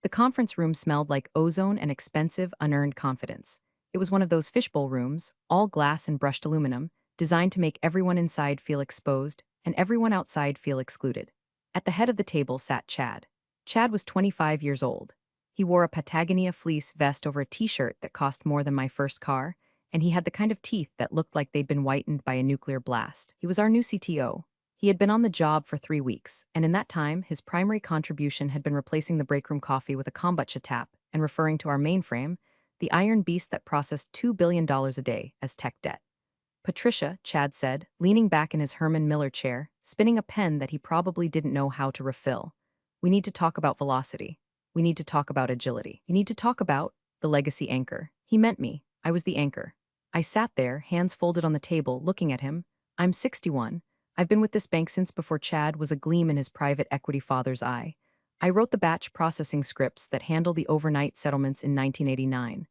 The conference room smelled like ozone and expensive, unearned confidence. It was one of those fishbowl rooms, all glass and brushed aluminum, designed to make everyone inside feel exposed and everyone outside feel excluded. At the head of the table sat Chad. Chad was 25 years old. He wore a Patagonia fleece vest over a t-shirt that cost more than my first car, and he had the kind of teeth that looked like they'd been whitened by a nuclear blast. He was our new CTO. He had been on the job for 3 weeks, and in that time, his primary contribution had been replacing the breakroom coffee with a kombucha tap and referring to our mainframe, the iron beast that processed $2 billion a day, as tech debt. Patricia, Chad said, leaning back in his Herman Miller chair, spinning a pen that he probably didn't know how to refill. We need to talk about velocity. We need to talk about agility. We need to talk about the legacy anchor. He meant me. I was the anchor. I sat there, hands folded on the table, looking at him. I'm 61. I've been with this bank since before Chad was a gleam in his private equity father's eye. I wrote the batch processing scripts that handle the overnight settlements in 1989.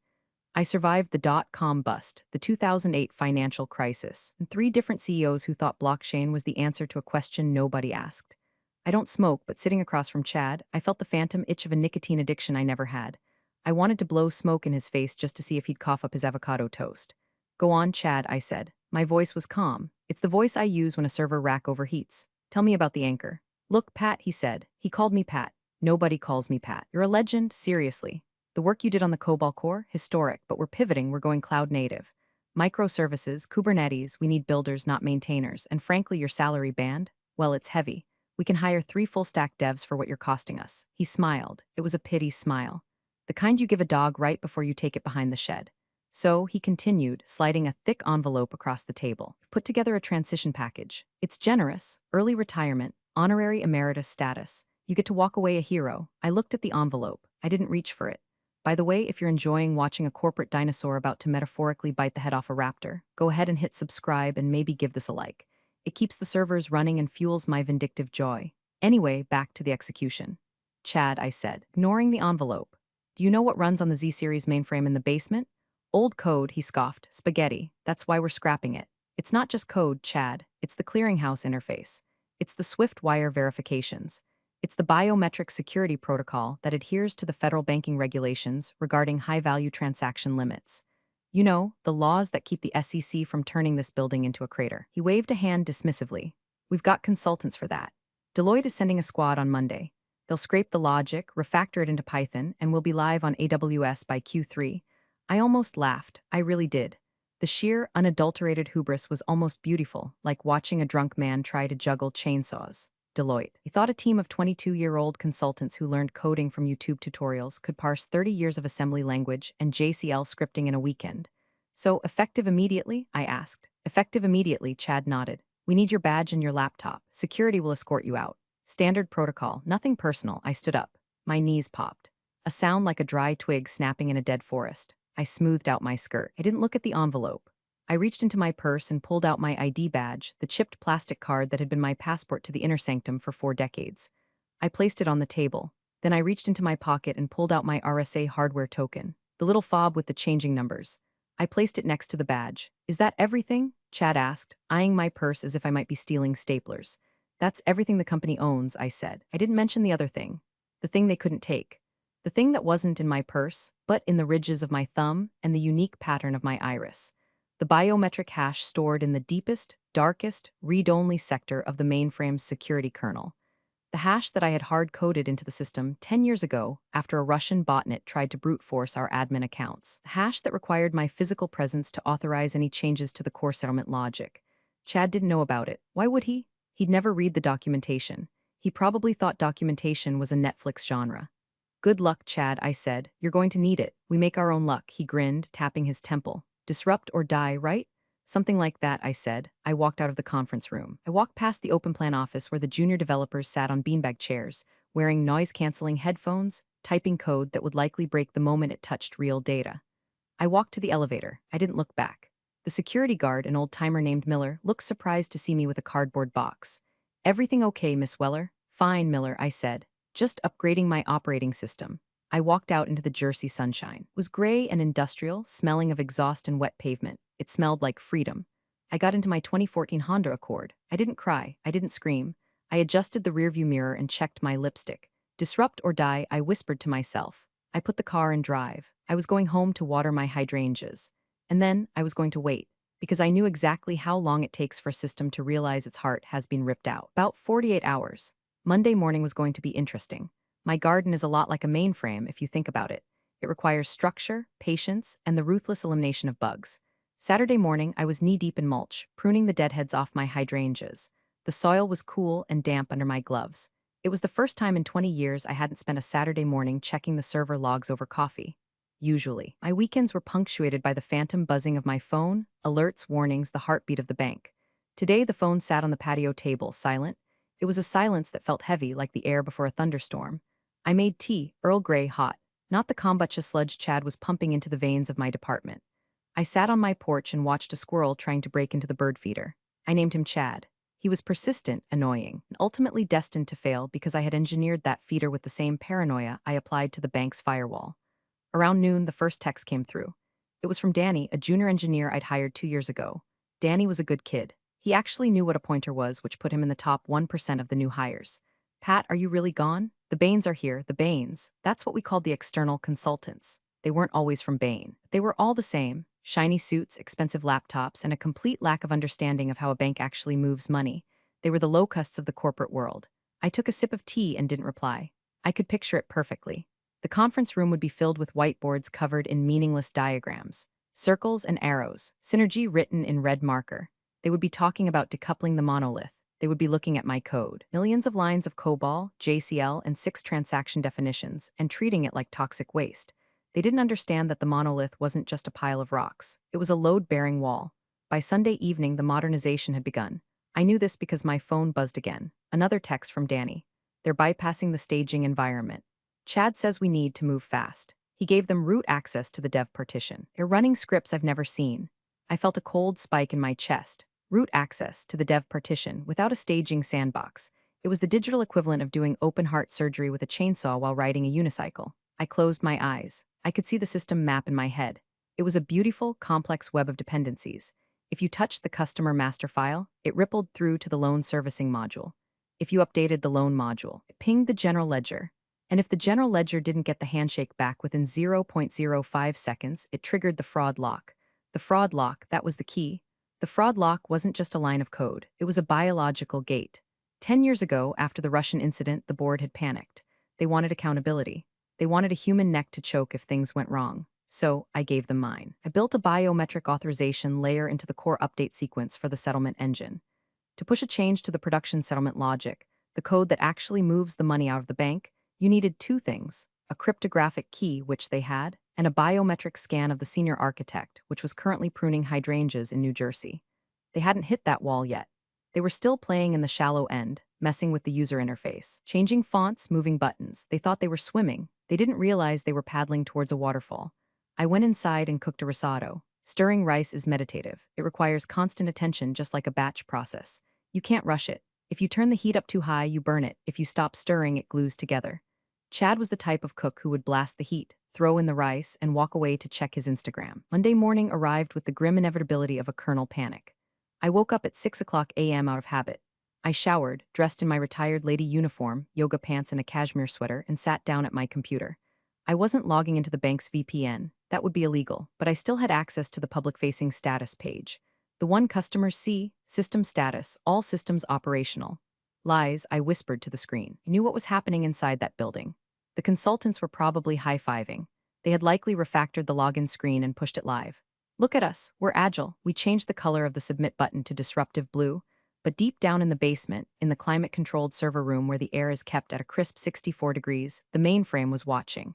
I survived the dot-com bust, the 2008 financial crisis, and 3 different CEOs who thought blockchain was the answer to a question nobody asked. I don't smoke, but sitting across from Chad, I felt the phantom itch of a nicotine addiction I never had. I wanted to blow smoke in his face just to see if he'd cough up his avocado toast. Go on, Chad, I said. My voice was calm. It's the voice I use when a server rack overheats. Tell me about the anchor. Look, Pat, he said. He called me Pat. Nobody calls me Pat. You're a legend, seriously. The work you did on the COBOL core, historic, but we're pivoting, we're going cloud native. Microservices, Kubernetes, we need builders, not maintainers, and frankly, your salary band? Well, it's heavy. We can hire 3 full-stack devs for what you're costing us. He smiled. It was a pity smile. The kind you give a dog right before you take it behind the shed. So, he continued, sliding a thick envelope across the table. We've put together a transition package. It's generous, early retirement, honorary emeritus status. You get to walk away a hero. I looked at the envelope. I didn't reach for it. By the way, if you're enjoying watching a corporate dinosaur about to metaphorically bite the head off a raptor, go ahead and hit subscribe and maybe give this a like. It keeps the servers running and fuels my vindictive joy. Anyway, back to the execution. Chad, I said, ignoring the envelope. Do you know what runs on the Z-series mainframe in the basement? Old code, he scoffed. Spaghetti. That's why we're scrapping it. It's not just code, Chad. It's the clearinghouse interface. It's the Swift wire verifications. It's the biometric security protocol that adheres to the federal banking regulations regarding high-value transaction limits. You know, the laws that keep the SEC from turning this building into a crater. He waved a hand dismissively. We've got consultants for that. Deloitte is sending a squad on Monday. They'll scrape the logic, refactor it into Python, and we'll be live on AWS by Q3. I almost laughed. I really did. The sheer, unadulterated hubris was almost beautiful, like watching a drunk man try to juggle chainsaws. Deloitte. He thought a team of 22-year-old consultants who learned coding from YouTube tutorials could parse 30 years of assembly language and JCL scripting in a weekend. So, effective immediately? I asked. Effective immediately, Chad nodded. We need your badge and your laptop. Security will escort you out. Standard protocol, nothing personal. I stood up. My knees popped. A sound like a dry twig snapping in a dead forest. I smoothed out my skirt. I didn't look at the envelope. I reached into my purse and pulled out my ID badge, the chipped plastic card that had been my passport to the inner sanctum for 4 decades. I placed it on the table. Then I reached into my pocket and pulled out my RSA hardware token, the little fob with the changing numbers. I placed it next to the badge. Is that everything? Chad asked, eyeing my purse as if I might be stealing staplers. That's everything the company owns, I said. I didn't mention the other thing. The thing they couldn't take. The thing that wasn't in my purse, but in the ridges of my thumb and the unique pattern of my iris. The biometric hash stored in the deepest, darkest, read-only sector of the mainframe's security kernel. The hash that I had hard-coded into the system 10 years ago after a Russian botnet tried to brute force our admin accounts. The hash that required my physical presence to authorize any changes to the core settlement logic. Chad didn't know about it. Why would he? He'd never read the documentation. He probably thought documentation was a Netflix genre. Good luck, Chad, I said. You're going to need it. We make our own luck, he grinned, tapping his temple. Disrupt or die, right? Something like that, I said. I walked out of the conference room. I walked past the open plan office where the junior developers sat on beanbag chairs, wearing noise-canceling headphones, typing code that would likely break the moment it touched real data. I walked to the elevator. I didn't look back. The security guard, an old-timer named Miller, looked surprised to see me with a cardboard box. Everything okay, Miss Weller? Fine, Miller, I said. Just upgrading my operating system. I walked out into the Jersey sunshine. It was gray and industrial, smelling of exhaust and wet pavement. It smelled like freedom. I got into my 2014 Honda Accord. I didn't cry. I didn't scream. I adjusted the rearview mirror and checked my lipstick. Disrupt or die, I whispered to myself. I put the car in drive. I was going home to water my hydrangeas. And then I was going to wait, because I knew exactly how long it takes for a system to realize its heart has been ripped out. About 48 hours. Monday morning was going to be interesting. My garden is a lot like a mainframe if you think about it. It requires structure, patience, and the ruthless elimination of bugs. Saturday morning, I was knee-deep in mulch, pruning the deadheads off my hydrangeas. The soil was cool and damp under my gloves. It was the first time in 20 years I hadn't spent a Saturday morning checking the server logs over coffee. Usually, my weekends were punctuated by the phantom buzzing of my phone, alerts, warnings, the heartbeat of the bank. Today, the phone sat on the patio table, silent. It was a silence that felt heavy, like the air before a thunderstorm. I made tea, Earl Grey hot, not the kombucha sludge Chad was pumping into the veins of my department. I sat on my porch and watched a squirrel trying to break into the bird feeder. I named him Chad. He was persistent, annoying, and ultimately destined to fail because I had engineered that feeder with the same paranoia I applied to the bank's firewall. Around noon, the first text came through. It was from Danny, a junior engineer I'd hired 2 years ago. Danny was a good kid. He actually knew what a pointer was, which put him in the top 1% of the new hires. Pat, are you really gone? The Baines are here, the Baines. That's what we called the external consultants. They weren't always from Bain. They were all the same. Shiny suits, expensive laptops, and a complete lack of understanding of how a bank actually moves money. They were the locusts of the corporate world. I took a sip of tea and didn't reply. I could picture it perfectly. The conference room would be filled with whiteboards covered in meaningless diagrams, circles and arrows, synergy written in red marker. They would be talking about decoupling the monolith. They would be looking at my code, millions of lines of COBOL, JCL, and 6 transaction definitions, and treating it like toxic waste. They didn't understand that the monolith wasn't just a pile of rocks. It was a load-bearing wall. By Sunday evening, the modernization had begun. I knew this because my phone buzzed again. Another text from Danny. They're bypassing the staging environment. Chad says we need to move fast. He gave them root access to the dev partition. They're running scripts I've never seen. I felt a cold spike in my chest. Root access to the dev partition without a staging sandbox. It was the digital equivalent of doing open heart surgery with a chainsaw while riding a unicycle. I closed my eyes. I could see the system map in my head. It was a beautiful, complex web of dependencies. If you touched the customer master file, it rippled through to the loan servicing module. If you updated the loan module, it pinged the general ledger. And if the general ledger didn't get the handshake back within 0.05 seconds, it triggered the fraud lock. The fraud lock, that was the key. The fraud lock wasn't just a line of code, it was a biological gate. 10 years ago, after the Russian incident, the board had panicked. They wanted accountability. They wanted a human neck to choke if things went wrong. So, I gave them mine. I built a biometric authorization layer into the core update sequence for the settlement engine. To push a change to the production settlement logic, the code that actually moves the money out of the bank, you needed two things: a cryptographic key, which they had, and a biometric scan of the senior architect, which was currently pruning hydrangeas in New Jersey. They hadn't hit that wall yet. They were still playing in the shallow end, messing with the user interface, changing fonts, moving buttons. They thought they were swimming. They didn't realize they were paddling towards a waterfall. I went inside and cooked a risotto. Stirring rice is meditative. It requires constant attention, just like a batch process. You can't rush it. If you turn the heat up too high, you burn it. If you stop stirring, it glues together. Chad was the type of cook who would blast the heat, throw in the rice, and walk away to check his Instagram. Monday morning arrived with the grim inevitability of a kernel panic. I woke up at 6 a.m. out of habit. I showered, dressed in my retired lady uniform, yoga pants and a cashmere sweater, and sat down at my computer. I wasn't logging into the bank's VPN. That would be illegal, but I still had access to the public-facing status page. The one customers see, system status, all systems operational. Lies, I whispered to the screen. I knew what was happening inside that building. The consultants were probably high-fiving. They had likely refactored the login screen and pushed it live. Look at us, we're agile. We changed the color of the submit button to disruptive blue. But deep down in the basement, in the climate-controlled server room where the air is kept at a crisp 64 degrees, the mainframe was watching.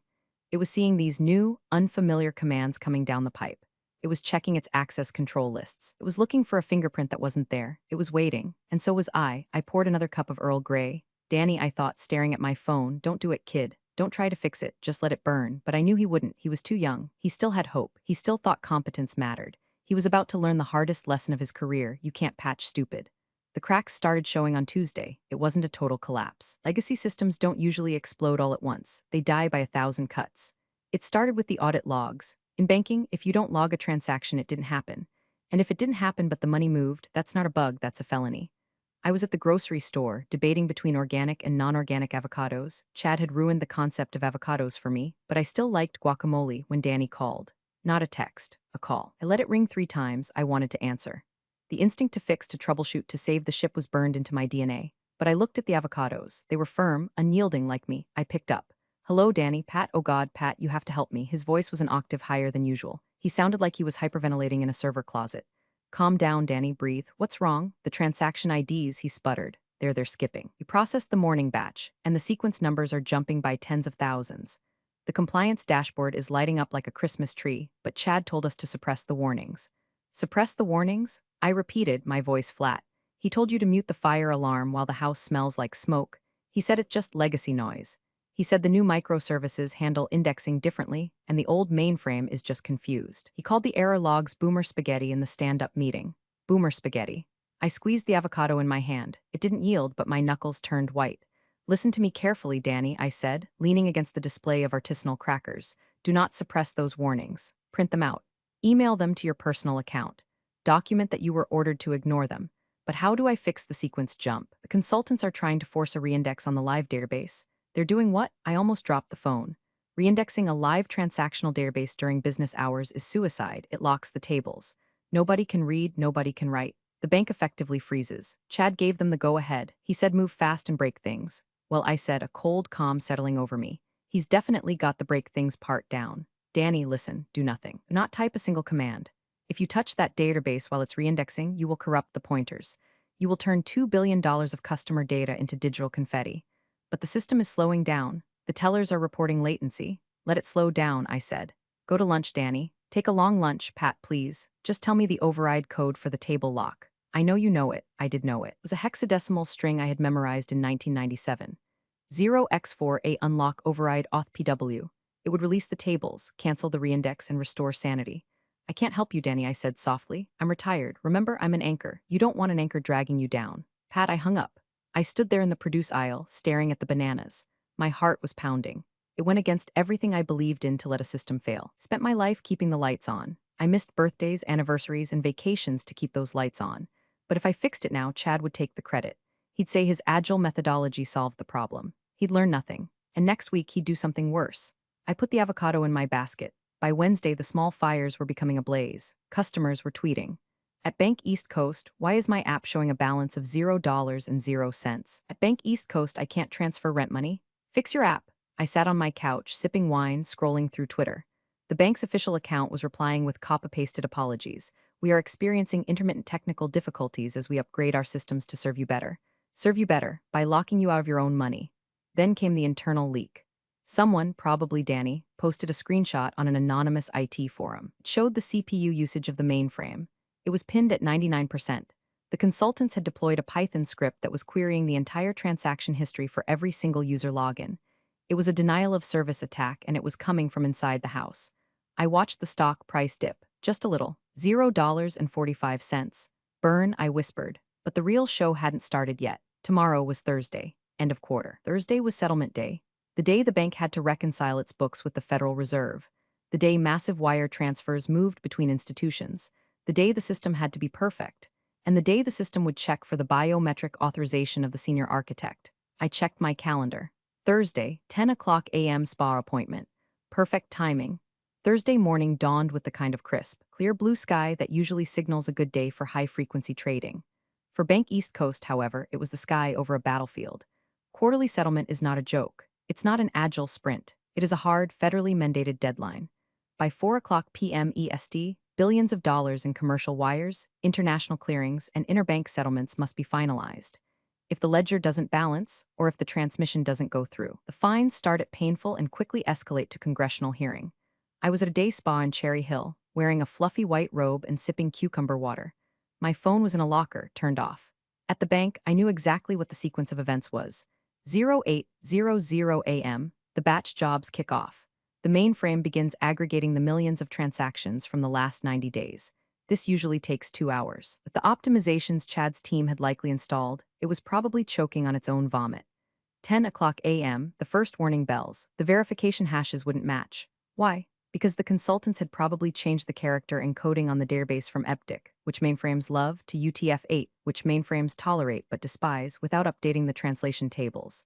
It was seeing these new, unfamiliar commands coming down the pipe. It was checking its access control lists. It was looking for a fingerprint that wasn't there. It was waiting. And so was I. I poured another cup of Earl Grey. Danny, I thought, staring at my phone. Don't do it, kid. Don't try to fix it. Just let it burn. But I knew he wouldn't. He was too young. He still had hope. He still thought competence mattered. He was about to learn the hardest lesson of his career. You can't patch stupid. The cracks started showing on Tuesday. It wasn't a total collapse. Legacy systems don't usually explode all at once. They die by 1,000 cuts. It started with the audit logs. In banking, if you don't log a transaction, it didn't happen. And if it didn't happen but the money moved, that's not a bug, that's a felony. I was at the grocery store, debating between organic and non-organic avocados. Chad had ruined the concept of avocados for me, but I still liked guacamole when Danny called. Not a text, a call. I let it ring 3 times. I wanted to answer. The instinct to fix, to troubleshoot, to save the ship was burned into my DNA. But I looked at the avocados. They were firm, unyielding like me. I picked up. Hello, Danny. Pat, oh God, Pat, you have to help me. His voice was an octave higher than usual. He sounded like he was hyperventilating in a server closet. Calm down, Danny, breathe. What's wrong? The transaction IDs, he sputtered. They're skipping. We processed the morning batch, and the sequence numbers are jumping by tens of thousands. The compliance dashboard is lighting up like a Christmas tree, but Chad told us to suppress the warnings. Suppress the warnings? I repeated, my voice flat. He told you to mute the fire alarm while the house smells like smoke. He said it's just legacy noise. He said the new microservices handle indexing differently, and the old mainframe is just confused. He called the error logs boomer spaghetti in the stand-up meeting. Boomer spaghetti. I squeezed the avocado in my hand. It didn't yield, but my knuckles turned white. Listen to me carefully, Danny, I said, leaning against the display of artisanal crackers. Do not suppress those warnings. Print them out. Email them to your personal account. Document that you were ordered to ignore them. But how do I fix the sequence jump? The consultants are trying to force a reindex on the live database. They're doing what? I almost dropped the phone. Reindexing a live transactional database during business hours is suicide. It locks the tables. Nobody can read, nobody can write. The bank effectively freezes. Chad gave them the go-ahead. He said move fast and break things. Well, I said, a cold calm settling over me. He's definitely got the break things part down. Danny, listen, do nothing. Do not type a single command. If you touch that database while it's reindexing, you will corrupt the pointers. You will turn $2 billion of customer data into digital confetti. But the system is slowing down. The tellers are reporting latency. Let it slow down, I said. Go to lunch, Danny. Take a long lunch, Pat, please. Just tell me the override code for the table lock. I know you know it. I did know it. It was a hexadecimal string I had memorized in 1997. 0x4a unlock override auth pw. It would release the tables, cancel the reindex, and restore sanity. I can't help you, Danny, I said softly. I'm retired. Remember, I'm an anchor. You don't want an anchor dragging you down. Pat, I hung up. I stood there in the produce aisle, staring at the bananas. My heart was pounding. It went against everything I believed in to let a system fail. Spent my life keeping the lights on. I missed birthdays, anniversaries, and vacations to keep those lights on. But if I fixed it now, Chad would take the credit. He'd say his agile methodology solved the problem. He'd learn nothing. And next week, he'd do something worse. I put the avocado in my basket. By Wednesday, the small fires were becoming a blaze. Customers were tweeting. At Bank East Coast, why is my app showing a balance of $0.00? At Bank East Coast, I can't transfer rent money. Fix your app. I sat on my couch, sipping wine, scrolling through Twitter. The bank's official account was replying with copy-pasted apologies. We are experiencing intermittent technical difficulties as we upgrade our systems to serve you better. Serve you better by locking you out of your own money. Then came the internal leak. Someone, probably Danny, posted a screenshot on an anonymous IT forum. It showed the CPU usage of the mainframe. It was pinned at 99%. The consultants had deployed a Python script that was querying the entire transaction history for every single user login. It was a denial of service attack, and it was coming from inside the house. I watched the stock price dip, just a little, $0.45. Burn, I whispered. But the real show hadn't started yet. Tomorrow was Thursday, end of quarter. Thursday was settlement day. The day the bank had to reconcile its books with the Federal Reserve. The day massive wire transfers moved between institutions. The day the system had to be perfect, and the day the system would check for the biometric authorization of the senior architect. I checked my calendar. Thursday, 10 o'clock a.m. spa appointment. Perfect timing. Thursday morning dawned with the kind of crisp, clear blue sky that usually signals a good day for high-frequency trading. For Bank East Coast, however, it was the sky over a battlefield. Quarterly settlement is not a joke. It's not an agile sprint. It is a hard, federally mandated deadline. By 4 o'clock p.m. EST, billions of dollars in commercial wires, international clearings, and interbank settlements must be finalized. If the ledger doesn't balance, or if the transmission doesn't go through, the fines start at painful and quickly escalate to congressional hearing. I was at a day spa in Cherry Hill, wearing a fluffy white robe and sipping cucumber water. My phone was in a locker, turned off. At the bank, I knew exactly what the sequence of events was. 0800 a.m., the batch jobs kick off. The mainframe begins aggregating the millions of transactions from the last 90 days. This usually takes 2 hours. With the optimizations Chad's team had likely installed, it was probably choking on its own vomit. 10 o'clock a.m., the first warning bells. The verification hashes wouldn't match. Why? Because the consultants had probably changed the character encoding on the database from EBDIC, which mainframes love, to UTF-8, which mainframes tolerate but despise, without updating the translation tables.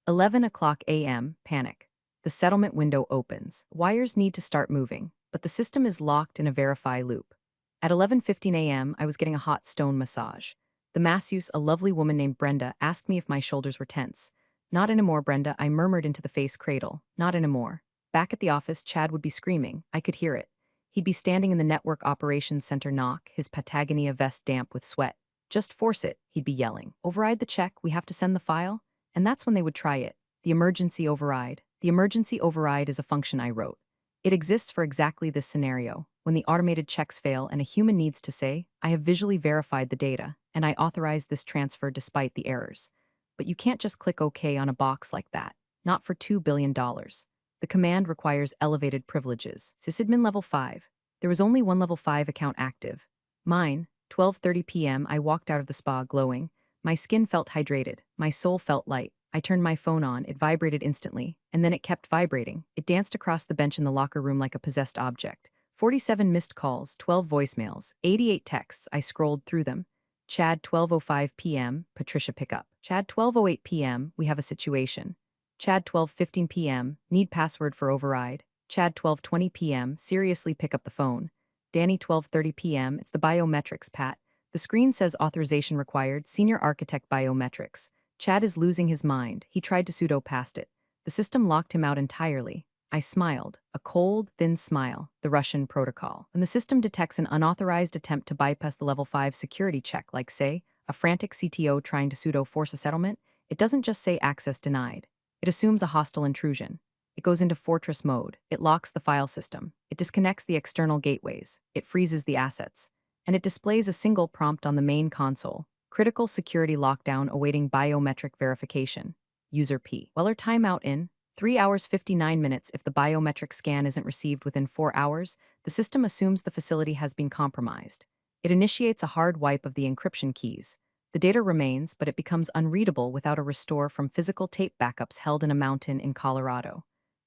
11 o'clock a.m., panic. The settlement window opens. Wires need to start moving, but the system is locked in a verify loop. At 11:15 a.m., I was getting a hot stone massage. The masseuse, a lovely woman named Brenda, asked me if my shoulders were tense. Not anymore, Brenda, I murmured into the face cradle. Not anymore. Back at the office, Chad would be screaming. I could hear it. He'd be standing in the network operations center knock, his Patagonia vest damp with sweat. Just force it, he'd be yelling. Override the check, we have to send the file. And that's when they would try it. The emergency override. The emergency override is a function I wrote. It exists for exactly this scenario, when the automated checks fail and a human needs to say, I have visually verified the data, and I authorize this transfer despite the errors. But you can't just click OK on a box like that. Not for $2 billion. The command requires elevated privileges. Sysadmin level 5. There was only one level 5 account active. Mine. 12:30 p.m. I walked out of the spa glowing. My skin felt hydrated. My soul felt light. I turned my phone on, it vibrated instantly, and then it kept vibrating. It danced across the bench in the locker room like a possessed object. 47 missed calls, 12 voicemails, 88 texts. I scrolled through them. Chad, 12:05 p.m., Patricia pickup. Chad, 12:08 p.m., we have a situation. Chad, 12:15 p.m., need password for override. Chad, 12:20 p.m., seriously pick up the phone. Danny, 12:30 p.m., it's the biometrics, Pat. The screen says authorization required, senior architect biometrics. Chad is losing his mind. He tried to pseudo past it. The system locked him out entirely. I smiled, a cold, thin smile, the Russian protocol. When the system detects an unauthorized attempt to bypass the level 5 security check, like, say, a frantic CTO trying to pseudo force a settlement, it doesn't just say access denied. It assumes a hostile intrusion. It goes into fortress mode. It locks the file system. It disconnects the external gateways. It freezes the assets. And it displays a single prompt on the main console. Critical security lockdown awaiting biometric verification. User P. Weller timeout in 3 hours 59 minutes. If the biometric scan isn't received within 4 hours, the system assumes the facility has been compromised. It initiates a hard wipe of the encryption keys. The data remains, but it becomes unreadable without a restore from physical tape backups held in a mountain in Colorado.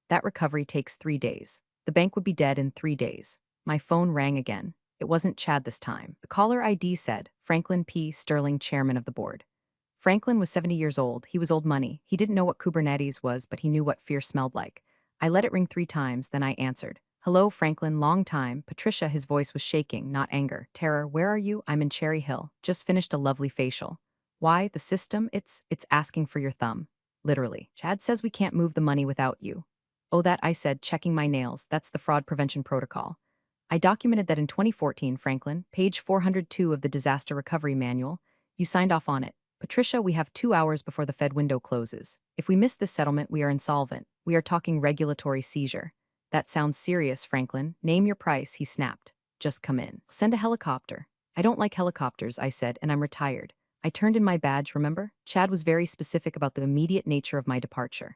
That recovery takes 3 days. The bank would be dead in 3 days. My phone rang again. It wasn't Chad this time. The caller ID said, Franklin P. Sterling, chairman of the board. Franklin was 70 years old. He was old money. He didn't know what Kubernetes was, but he knew what fear smelled like. I let it ring 3 times, then I answered. Hello, Franklin, long time. Patricia, his voice was shaking, not anger. Terror, where are you? I'm in Cherry Hill. Just finished a lovely facial. Why? The system? It's asking for your thumb. Literally. Chad says we can't move the money without you. Oh, that, I said, checking my nails. That's the fraud prevention protocol. I documented that in 2014, Franklin, page 402 of the Disaster Recovery Manual. You signed off on it. Patricia, we have 2 hours before the Fed window closes. If we miss this settlement, we are insolvent. We are talking regulatory seizure. That sounds serious, Franklin. Name your price, he snapped. Just come in. Send a helicopter. I don't like helicopters, I said, and I'm retired. I turned in my badge, remember? Chad was very specific about the immediate nature of my departure.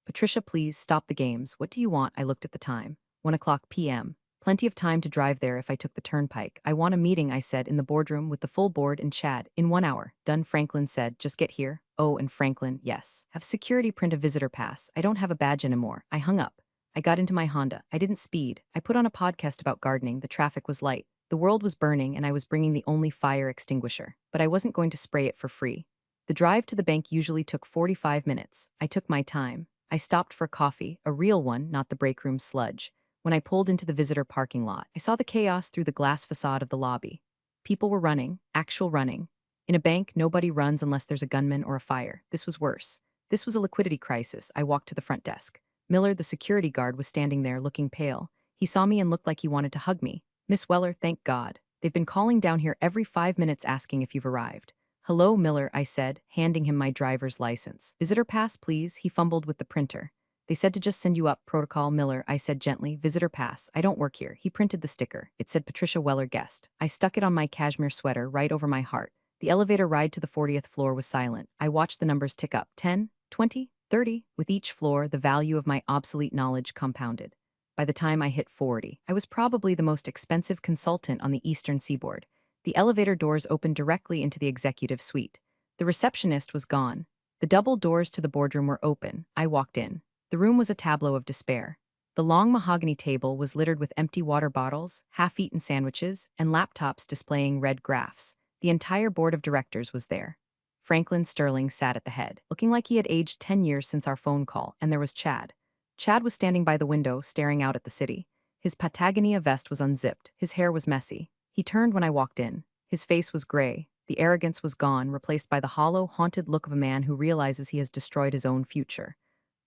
Patricia, please, stop the games. What do you want? I looked at the time. 1:00 p.m. Plenty of time to drive there if I took the turnpike. I want a meeting, I said, in the boardroom with the full board and Chad. In 1 hour. Done, Franklin said. Just get here. Oh, and Franklin, yes. Have security print a visitor pass. I don't have a badge anymore. I hung up. I got into my Honda. I didn't speed. I put on a podcast about gardening. The traffic was light. The world was burning, and I was bringing the only fire extinguisher. But I wasn't going to spray it for free. The drive to the bank usually took 45 minutes. I took my time. I stopped for coffee, a real one, not the break room sludge. When I pulled into the visitor parking lot, I saw the chaos through the glass facade of the lobby. People were running, actual running. In a bank, nobody runs unless there's a gunman or a fire. This was worse. This was a liquidity crisis. I walked to the front desk. Miller, the security guard, was standing there, looking pale. He saw me and looked like he wanted to hug me. Miss Weller, thank God. They've been calling down here every 5 minutes asking if you've arrived. Hello, Miller, I said, handing him my driver's license. Visitor pass, please. He fumbled with the printer. They said to just send you up, Protocol Miller, I said gently. Visitor pass. I don't work here. He printed the sticker. It said Patricia Weller guest. I stuck it on my cashmere sweater right over my heart. The elevator ride to the 40th floor was silent. I watched the numbers tick up. 10, 20, 30. With each floor, the value of my obsolete knowledge compounded. By the time I hit 40, I was probably the most expensive consultant on the Eastern Seaboard. The elevator doors opened directly into the executive suite. The receptionist was gone. The double doors to the boardroom were open. I walked in. The room was a tableau of despair. The long mahogany table was littered with empty water bottles, half-eaten sandwiches, and laptops displaying red graphs. The entire board of directors was there. Franklin Sterling sat at the head, looking like he had aged 10 years since our phone call, and there was Chad. Chad was standing by the window, staring out at the city. His Patagonia vest was unzipped, his hair was messy. He turned when I walked in. His face was gray. The arrogance was gone, replaced by the hollow, haunted look of a man who realizes he has destroyed his own future.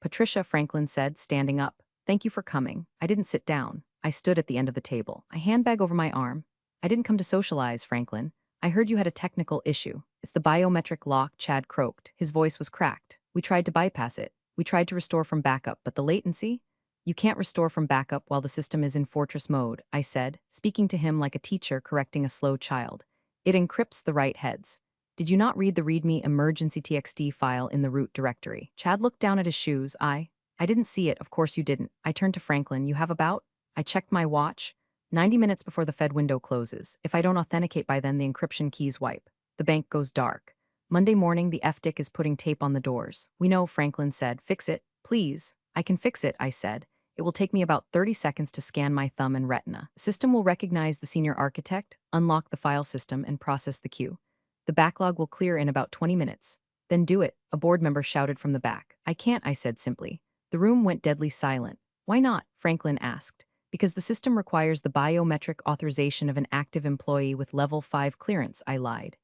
Patricia, Franklin said, standing up. Thank you for coming. I didn't sit down. I stood at the end of the table, a handbag over my arm. I didn't come to socialize, Franklin. I heard you had a technical issue. It's the biometric lock, Chad croaked. His voice was cracked. We tried to bypass it. We tried to restore from backup, but the latency? You can't restore from backup while the system is in fortress mode, I said, speaking to him like a teacher correcting a slow child. It encrypts the write heads. Did you not read the README emergency TXT file in the root directory? Chad looked down at his shoes. I didn't see it, of course you didn't. I turned to Franklin. You have about? I checked my watch. 90 minutes before the Fed window closes. If I don't authenticate by then, the encryption keys wipe. The bank goes dark. Monday morning, the FDIC is putting tape on the doors. We know, Franklin said. Fix it, please. I can fix it, I said. It will take me about 30 seconds to scan my thumb and retina. The system will recognize the senior architect, unlock the file system, and process the queue. The backlog will clear in about 20 minutes. Then do it, a board member shouted from the back. I can't, I said simply. The room went deadly silent. Why not? Franklin asked. Because the system requires the biometric authorization of an active employee with level 5 clearance, I lied.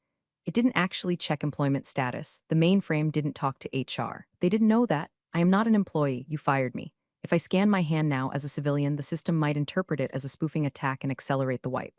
It didn't actually check employment status. The mainframe didn't talk to HR. They didn't know that. I am not an employee. You fired me. If I scan my hand now as a civilian, the system might interpret it as a spoofing attack and accelerate the wipe.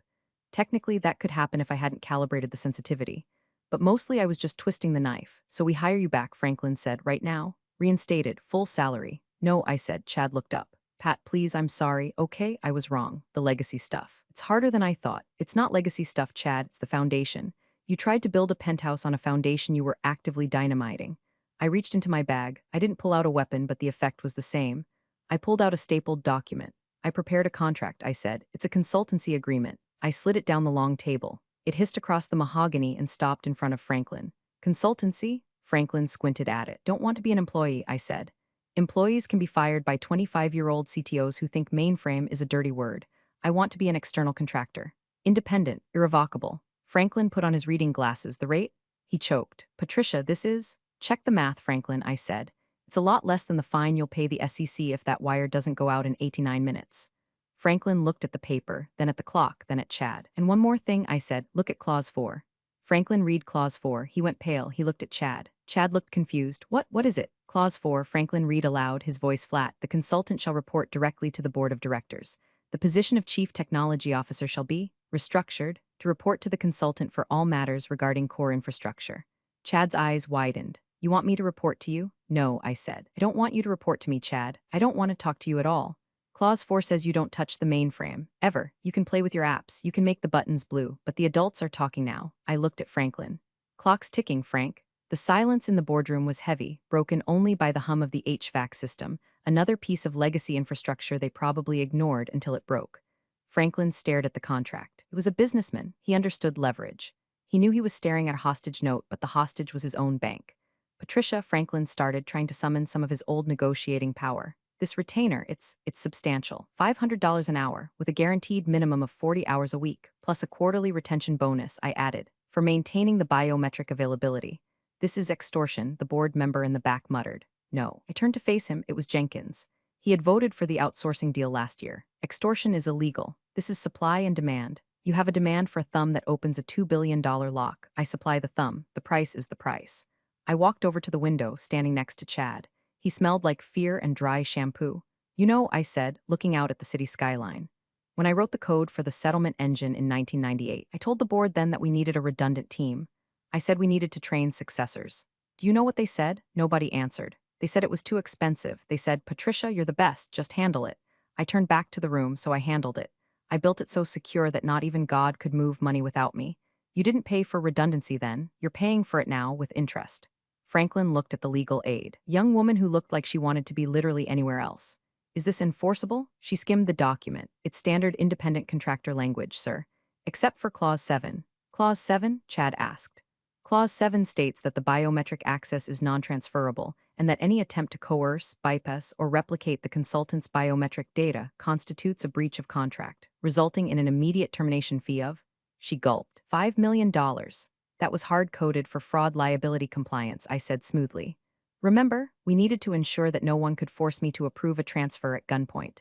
Technically, that could happen if I hadn't calibrated the sensitivity. But mostly I was just twisting the knife. So we hire you back, Franklin said, right now. Reinstated, full salary. No, I said. Chad looked up. Pat, please, I'm sorry. Okay, I was wrong. The legacy stuff. It's harder than I thought. It's not legacy stuff, Chad. It's the foundation. You tried to build a penthouse on a foundation you were actively dynamiting. I reached into my bag. I didn't pull out a weapon, but the effect was the same. I pulled out a stapled document. I prepared a contract, I said. It's a consultancy agreement. I slid it down the long table. It hissed across the mahogany and stopped in front of Franklin. Consultancy? Franklin squinted at it. Don't want to be an employee, I said. Employees can be fired by 25-year-old CTOs who think mainframe is a dirty word. I want to be an external contractor. Independent, irrevocable. Franklin put on his reading glasses. The rate? He choked. Patricia, this is? Check the math, Franklin, I said. It's a lot less than the fine you'll pay the SEC if that wire doesn't go out in 89 minutes. Franklin looked at the paper, then at the clock, then at Chad. And one more thing, I said. Look at Clause 4. Franklin read Clause 4. He went pale. He looked at Chad. Chad looked confused. What is it? Clause 4. Franklin read aloud, his voice flat. The consultant shall report directly to the board of directors. The position of chief technology officer shall be restructured to report to the consultant for all matters regarding core infrastructure. Chad's eyes widened. You want me to report to you? No, I said. I don't want you to report to me, Chad. I don't want to talk to you at all. Clause 4 says you don't touch the mainframe. Ever. You can play with your apps. You can make the buttons blue. But the adults are talking now. I looked at Franklin. Clock's ticking, Frank. The silence in the boardroom was heavy, broken only by the hum of the HVAC system, another piece of legacy infrastructure they probably ignored until it broke. Franklin stared at the contract. It was a businessman. He understood leverage. He knew he was staring at a hostage note, but the hostage was his own bank. Patricia, Franklin started trying to summon some of his old negotiating power. This retainer, it's substantial. $500 an hour, with a guaranteed minimum of 40 hours a week, plus a quarterly retention bonus, I added, for maintaining the biometric availability. This is extortion, the board member in the back muttered. No. I turned to face him. It was Jenkins. He had voted for the outsourcing deal last year. Extortion is illegal. This is supply and demand. You have a demand for a thumb that opens a $2 billion lock. I supply the thumb. The price is the price. I walked over to the window, standing next to Chad. He smelled like fear and dry shampoo. You know, I said, looking out at the city skyline. When I wrote the code for the settlement engine in 1998, I told the board then that we needed a redundant team. I said we needed to train successors. Do you know what they said? Nobody answered. They said it was too expensive. They said, Patricia, you're the best, just handle it. I turned back to the room, so I handled it. I built it so secure that not even God could move money without me. You didn't pay for redundancy then. You're paying for it now with interest. Franklin looked at the legal aid. Young woman who looked like she wanted to be literally anywhere else. Is this enforceable? She skimmed the document. It's standard independent contractor language, sir. Except for Clause 7. Clause 7? Chad asked. Clause 7 states that the biometric access is non-transferable, and that any attempt to coerce, bypass, or replicate the consultant's biometric data constitutes a breach of contract, resulting in an immediate termination fee of, she gulped, $5 million. That was hard-coded for fraud liability compliance, I said smoothly. Remember, we needed to ensure that no one could force me to approve a transfer at gunpoint.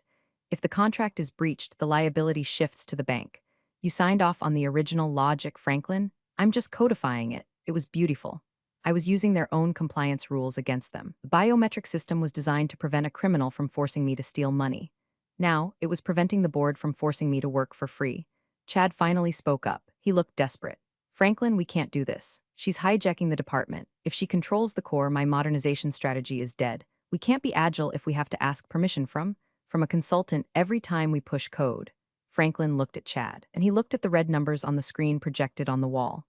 If the contract is breached, the liability shifts to the bank. You signed off on the original logic, Franklin. I'm just codifying it. It was beautiful. I was using their own compliance rules against them. The biometric system was designed to prevent a criminal from forcing me to steal money. Now, it was preventing the board from forcing me to work for free. Chad finally spoke up. He looked desperate. Franklin, we can't do this. She's hijacking the department. If she controls the core, my modernization strategy is dead. We can't be agile if we have to ask permission from a consultant every time we push code. Franklin looked at Chad, and he looked at the red numbers on the screen projected on the wall.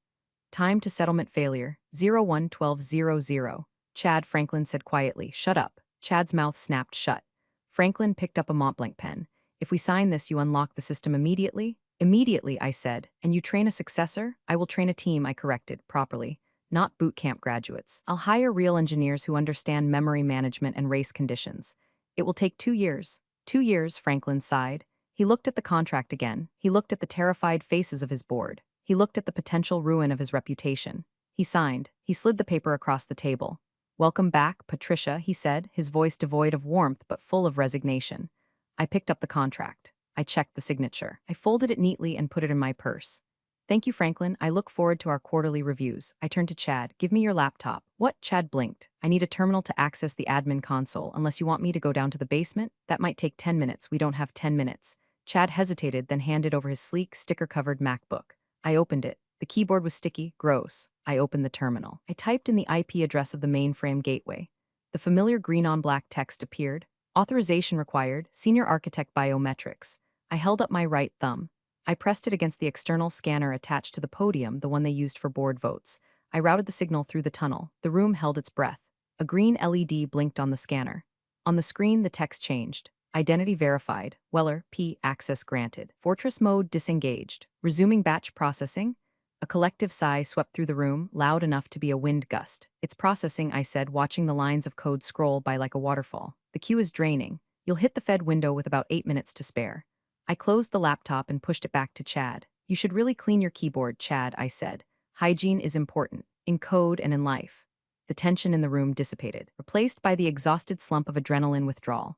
Time to settlement failure, 01-12-00. Chad, Franklin said quietly. Shut up. Chad's mouth snapped shut. Franklin picked up a Montblanc pen. If we sign this, you unlock the system immediately? Immediately, I said. And you train a successor? I will train a team, I corrected, properly. Not boot camp graduates. I'll hire real engineers who understand memory management and race conditions. It will take 2 years. 2 years, Franklin sighed. He looked at the contract again. He looked at the terrified faces of his board. He looked at the potential ruin of his reputation. He signed. He slid the paper across the table. Welcome back, Patricia, he said, his voice devoid of warmth but full of resignation. I picked up the contract. I checked the signature. I folded it neatly and put it in my purse. Thank you, Franklin. I look forward to our quarterly reviews. I turned to Chad. Give me your laptop. What? Chad blinked. I need a terminal to access the admin console, unless you want me to go down to the basement? That might take 10 minutes. We don't have 10 minutes. Chad hesitated, then handed over his sleek, sticker-covered MacBook. I opened it. The keyboard was sticky, gross. I opened the terminal. I typed in the IP address of the mainframe gateway. The familiar green-on-black text appeared. Authorization required, Senior Architect Biometrics. I held up my right thumb. I pressed it against the external scanner attached to the podium, the one they used for board votes. I routed the signal through the tunnel. The room held its breath. A green LED blinked on the scanner. On the screen, the text changed. Identity verified. Weller, P. Access granted. Fortress mode disengaged. Resuming batch processing. A collective sigh swept through the room, loud enough to be a wind gust. It's processing, I said, watching the lines of code scroll by like a waterfall. The queue is draining. You'll hit the Fed window with about 8 minutes to spare. I closed the laptop and pushed it back to Chad. You should really clean your keyboard, Chad, I said. Hygiene is important, in code and in life. The tension in the room dissipated, replaced by the exhausted slump of adrenaline withdrawal.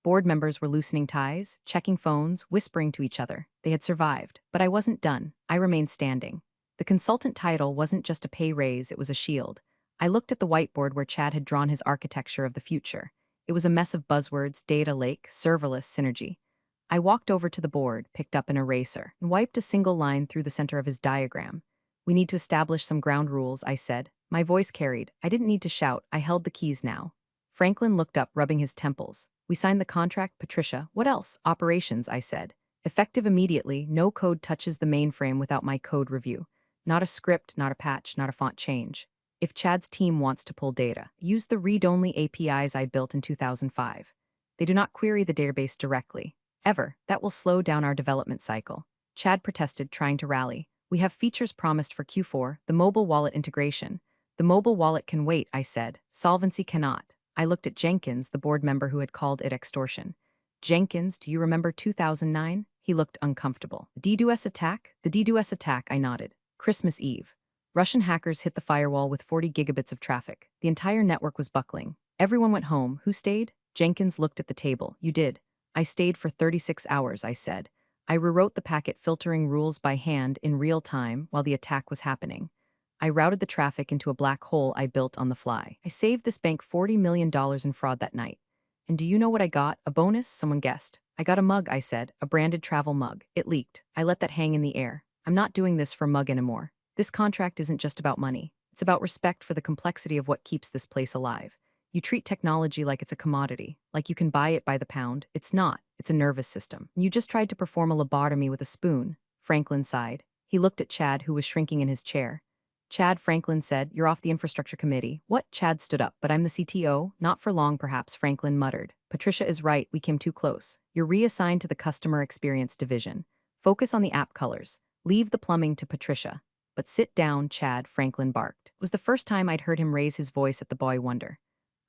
Board members were loosening ties, checking phones, whispering to each other. They had survived, but I wasn't done. I remained standing. The consultant title wasn't just a pay raise, it was a shield. I looked at the whiteboard where Chad had drawn his architecture of the future. It was a mess of buzzwords, data lake, serverless, synergy. I walked over to the board, picked up an eraser, and wiped a single line through the center of his diagram. We need to establish some ground rules, I said. My voice carried. I didn't need to shout. I held the keys now. Franklin looked up, rubbing his temples. We signed the contract, Patricia. What else? Operations, I said. Effective immediately, no code touches the mainframe without my code review. Not a script, not a patch, not a font change. If Chad's team wants to pull data, use the read-only APIs I built in 2005. They do not query the database directly. Ever. That will slow down our development cycle. Chad protested, trying to rally. We have features promised for Q4, the mobile wallet integration. The mobile wallet can wait, I said. Solvency cannot. I looked at Jenkins, the board member who had called it extortion. Jenkins, do you remember 2009? He looked uncomfortable. The DDoS attack? The DDoS attack, I nodded. Christmas Eve. Russian hackers hit the firewall with 40 gigabits of traffic. The entire network was buckling. Everyone went home. Who stayed? Jenkins looked at the table. You did. I stayed for 36 hours, I said. I rewrote the packet filtering rules by hand in real time while the attack was happening. I routed the traffic into a black hole I built on the fly. I saved this bank $40 million in fraud that night. And do you know what I got? A bonus? Someone guessed. I got a mug, I said, a branded travel mug. It leaked. I let that hang in the air. I'm not doing this for mug anymore. This contract isn't just about money. It's about respect for the complexity of what keeps this place alive. You treat technology like it's a commodity, like you can buy it by the pound. It's not. It's a nervous system. You just tried to perform a lobotomy with a spoon. Franklin sighed. He looked at Chad, who was shrinking in his chair. Chad, Franklin said, you're off the infrastructure committee. What? Chad stood up. But I'm the CTO. Not for long, perhaps, Franklin muttered. Patricia is right. We came too close. You're reassigned to the customer experience division. Focus on the app colors. Leave the plumbing to Patricia. But sit down, Chad, Franklin barked. It was the first time I'd heard him raise his voice at the boy wonder.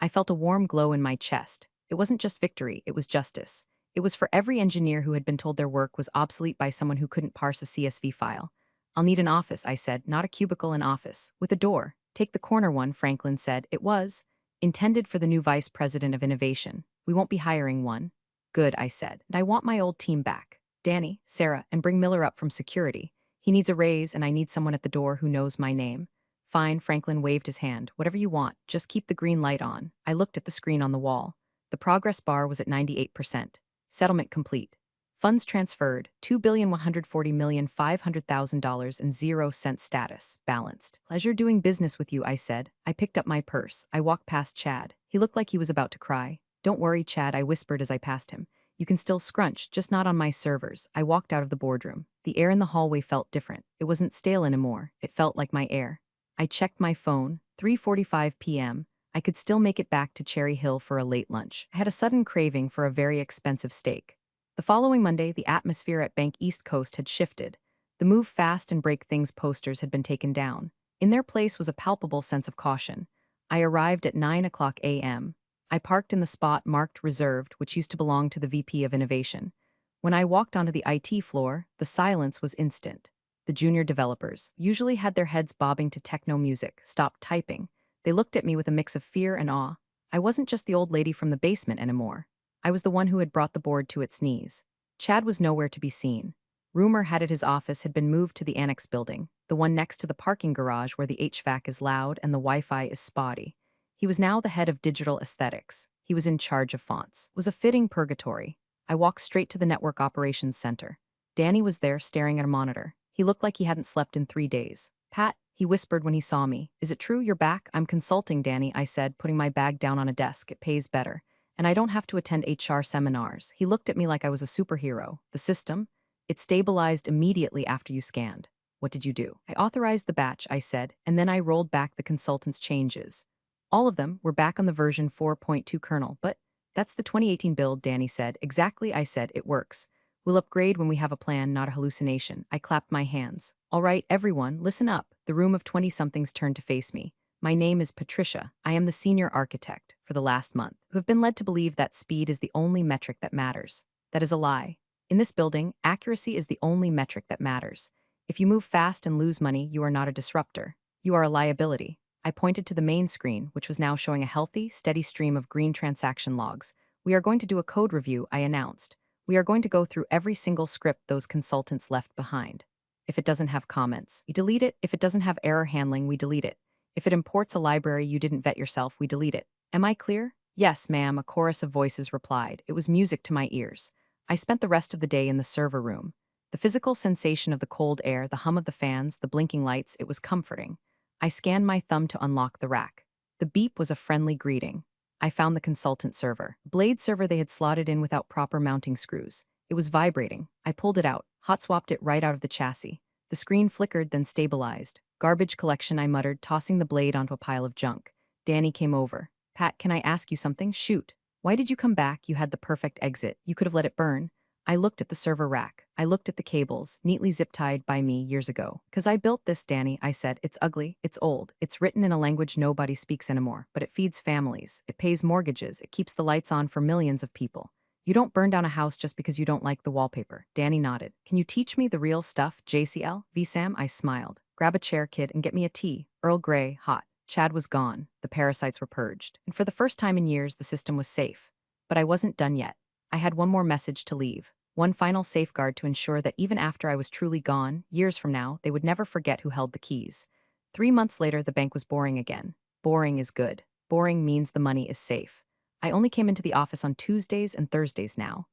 I felt a warm glow in my chest. It wasn't just victory, it was justice. It was for every engineer who had been told their work was obsolete by someone who couldn't parse a CSV file. I'll need an office, I said, not a cubicle, an office. With a door. Take the corner one, Franklin said. It was. Intended for the new vice president of innovation. We won't be hiring one. Good, I said. And I want my old team back. Danny, Sarah, and bring Miller up from security. He needs a raise, and I need someone at the door who knows my name. Fine, Franklin waved his hand. Whatever you want, just keep the green light on. I looked at the screen on the wall. The progress bar was at 98%. Settlement complete. Funds transferred, $2,140,500,000 and 0 cents status, balanced. Pleasure doing business with you, I said. I picked up my purse. I walked past Chad. He looked like he was about to cry. Don't worry, Chad, I whispered as I passed him. You can still scrunch, just not on my servers. I walked out of the boardroom. The air in the hallway felt different. It wasn't stale anymore. It felt like my air. I checked my phone, 3:45 p.m. I could still make it back to Cherry Hill for a late lunch. I had a sudden craving for a very expensive steak. The following Monday, the atmosphere at Bank East Coast had shifted. The move fast and break things posters had been taken down. In their place was a palpable sense of caution. I arrived at 9 o'clock a.m. I parked in the spot marked reserved, which used to belong to the VP of Innovation. When I walked onto the IT floor, the silence was instant. The junior developers usually had their heads bobbing to techno music, stopped typing. They looked at me with a mix of fear and awe. I wasn't just the old lady from the basement anymore. I was the one who had brought the board to its knees. Chad was nowhere to be seen. Rumor had it his office had been moved to the annex building, the one next to the parking garage where the HVAC is loud and the Wi-Fi is spotty. He was now the head of digital aesthetics. He was in charge of fonts. It was a fitting purgatory. I walked straight to the network operations center. Danny was there staring at a monitor. He looked like he hadn't slept in 3 days. Pat, he whispered when he saw me. Is it true you're back? I'm consulting, Danny, I said, putting my bag down on a desk. It pays better. And I don't have to attend HR seminars. He looked at me like I was a superhero. The system? It stabilized immediately after you scanned. What did you do? I authorized the batch, I said, and then I rolled back the consultant's changes. All of them were back on the version 4.2 kernel, but that's the 2018 build, Danny said. Exactly, I said, it works. We'll upgrade when we have a plan, not a hallucination. I clapped my hands. All right, everyone, listen up. The room of 20-somethings turned to face me. My name is Patricia. I am the senior architect for the last month, who have been led to believe that speed is the only metric that matters. That is a lie. In this building, accuracy is the only metric that matters. If you move fast and lose money, you are not a disruptor. You are a liability. I pointed to the main screen, which was now showing a healthy, steady stream of green transaction logs. We are going to do a code review, I announced. We are going to go through every single script those consultants left behind. If it doesn't have comments, we delete it. If it doesn't have error handling, we delete it. If it imports a library you didn't vet yourself, we delete it. Am I clear? Yes, ma'am, a chorus of voices replied. It was music to my ears. I spent the rest of the day in the server room. The physical sensation of the cold air, the hum of the fans, the blinking lights, it was comforting. I scanned my thumb to unlock the rack. The beep was a friendly greeting. I found the consultant server. Blade server they had slotted in without proper mounting screws. It was vibrating. I pulled it out, hot-swapped it right out of the chassis. The screen flickered, then stabilized. Garbage collection, I muttered, tossing the blade onto a pile of junk. Danny came over. Pat, can I ask you something? Shoot. Why did you come back? You had the perfect exit. You could have let it burn. I looked at the server rack. I looked at the cables, neatly zip-tied by me years ago. "'Cause I built this, Danny," I said. "It's ugly, it's old, it's written in a language nobody speaks anymore, but it feeds families, it pays mortgages, it keeps the lights on for millions of people. You don't burn down a house just because you don't like the wallpaper." Danny nodded. "Can you teach me the real stuff, JCL? VSAM?" I smiled. "Grab a chair, kid, and get me a tea. Earl Grey, hot." Chad was gone. The parasites were purged. And for the first time in years, the system was safe. But I wasn't done yet. I had one more message to leave. One final safeguard to ensure that even after I was truly gone, years from now, they would never forget who held the keys. 3 months later, the bank was boring again. Boring is good. Boring means the money is safe. I only came into the office on Tuesdays and Thursdays now.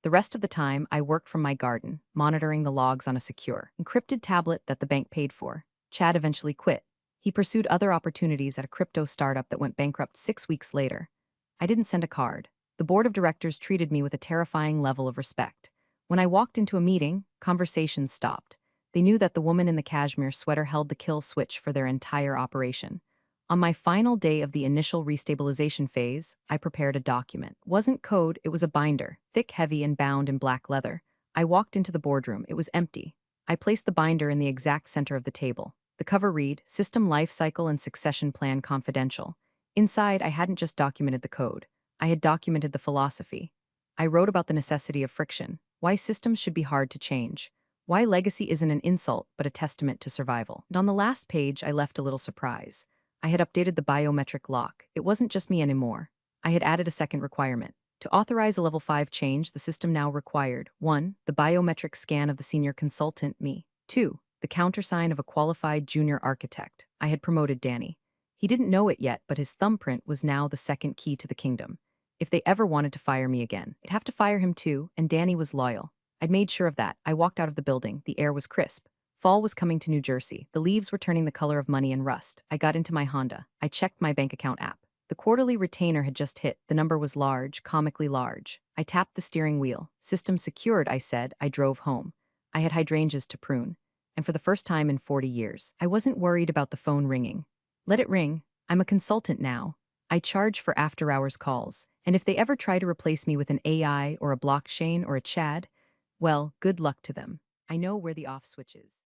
The rest of the time, I worked from my garden, monitoring the logs on a secure, encrypted tablet that the bank paid for. Chad eventually quit. He pursued other opportunities at a crypto startup that went bankrupt 6 weeks later. I didn't send a card. The board of directors treated me with a terrifying level of respect. When I walked into a meeting, conversations stopped. They knew that the woman in the cashmere sweater held the kill switch for their entire operation. On my final day of the initial restabilization phase, I prepared a document. It wasn't code, it was a binder, thick, heavy, and bound in black leather. I walked into the boardroom. It was empty. I placed the binder in the exact center of the table. The cover read, "System Life Cycle and Succession Plan Confidential." Inside, I hadn't just documented the code. I had documented the philosophy. I wrote about the necessity of friction, why systems should be hard to change, why legacy isn't an insult but a testament to survival. And on the last page, I left a little surprise. I had updated the biometric lock. It wasn't just me anymore. I had added a second requirement. To authorize a level 5 change, the system now required 1. The biometric scan of the senior consultant, me. 2. The countersign of a qualified junior architect. I had promoted Danny. He didn't know it yet, but his thumbprint was now the second key to the kingdom. If they ever wanted to fire me again, they'd have to fire him too, and Danny was loyal. I'd made sure of that. I walked out of the building. The air was crisp. Fall was coming to New Jersey. The leaves were turning the color of money and rust. I got into my Honda. I checked my bank account app. The quarterly retainer had just hit. The number was large, comically large. I tapped the steering wheel. System secured, I said. I drove home. I had hydrangeas to prune. And for the first time in 40 years, I wasn't worried about the phone ringing. Let it ring. I'm a consultant now. I charge for after-hours calls. And if they ever try to replace me with an AI or a blockchain or a Chad, well, good luck to them. I know where the off switch is.